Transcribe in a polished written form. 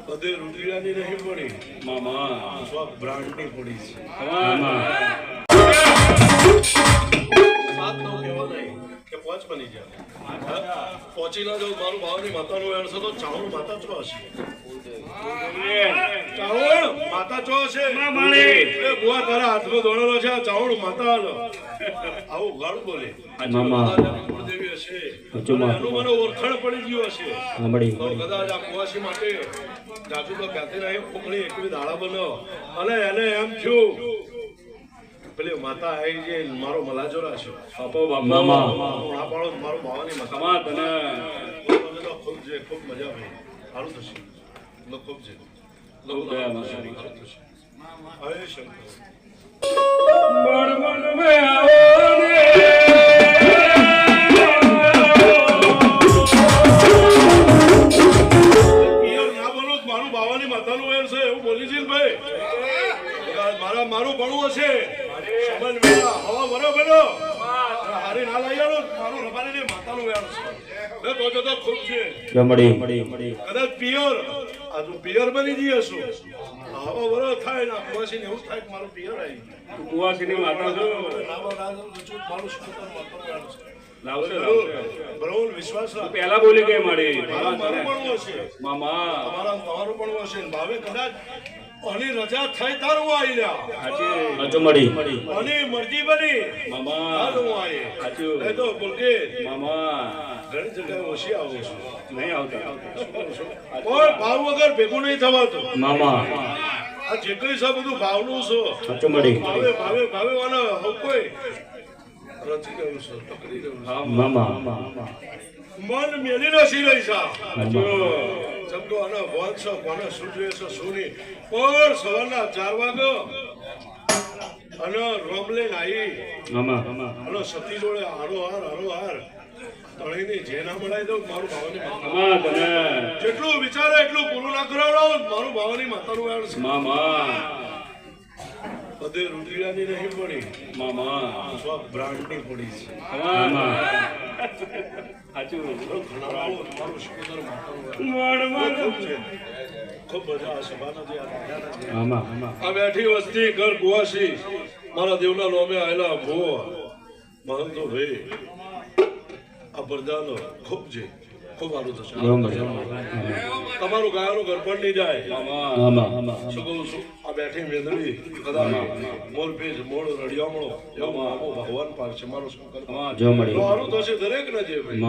બધે રૂપિયાની નહીં પડી મામા સ્વ બ્રાન્ડની પડી છે મામા સાત નો કહેવા નહીં કે પાંચ બની જાય પહોંચી ના જાઉં મારું ભાવની માતાનું વેણ છે તો ચાવણ માતા ચો હશે ચાવણ માતા ચો હશે એ બુઆ તારા હાથમાં દોડેલો છે આ ચાવણ માતા આવું ગાળું બોલે કુળદેવી હશે એનું મને ઓળખાણ પડી ગયું હશે તો કદાચ આ કુવાસી માટે જાજુ તો કહેતી નહીં કોકણી એકવી દાડા બનો અને એને એમ થયું પેલી માતા આવી જે મારો મલાજો રાખ્યો બાપો મામા આ પાડો મારો બાવાની માતા કમા તને ખૂબ જે ખૂબ મજા આવી સારું થશે ખૂબ છે ખૂબ દયા મારી સારું થશે હરે શંકર મન મન મે આવો ને મારું બાવાની માતાનું વેર છે એવું બોલી છે ભાઈ મારું ભણવું હશે સમજ વેળા હવા બરોબર હારી ના લઈ આવો મારું રબારી માતાનું વેર છે તો તો ખૂબ છે કદાચ પિયર આ તું પિયર બની જઈ હશું હવા બરો થાય ના કુવાસી ને એવું થાય કે મારું પિયર આવી કુવાસીની માતા છો મારું સ્કૂટર માતાનું વેર છે લાવશે બરોબર વિશ્વાસ રાખ પહેલા બોલી કે મારી મારું ભણવું હશે મામા તમારું ભણવું હશે ભાવે કદાચ અને રજા થઈ તારું આવી લ્યા અને મરજી બની મામા તારું આવી સાચું એ તો બોલકે મામા ઘણી જગ્યાએ ઓછી આવું છું નહીં આવતા કોઈ ભાવ વગર ભેગું નહીં થવાતું મામા આ જેટલી છે બધું ભાવનું છે ભાવે ભાવે ભાવે વાળા હવે કોઈ રચી રહ્યું છે ટકરી રહ્યું છે મન મેલી નથી રહી છે સમજો આનો ભોજ છે કોને સૂચવે છે શું નહીં પણ સવારના 4 વાગે અને રોમલે નાઈ અને સતી જોડે હારો તળીની જે ના મળાય દઉં મારું ભાવાની માતા જેટલું વિચારે એટલું પૂરું ના કરાવડાવો મારું ભાવાની માતાનું વેણ છે બધે રૂપિયાની નહીં પડી મામા સ્વ બ્રાન્ડની પડી છે સાચું મારું સ્કૂટર માતાનું ખૂબ મજા આ સભાના જે આ બેઠી વસ્તી ઘર કુવાસી મારા દેવના નોમે આવેલા ભો મહંતો ભાઈ આ પ્રજાનો ખૂબ છે ખૂબ સારું થશે તમારું ગાયનું ગરબડ નહીં જાય આ બેઠી મેદડી કદાચ મોર પેજ મોડ રડિયામણો એવો મામો ભગવાન પાર છે મારો શું સારું થશે દરેક ને જે ભાઈ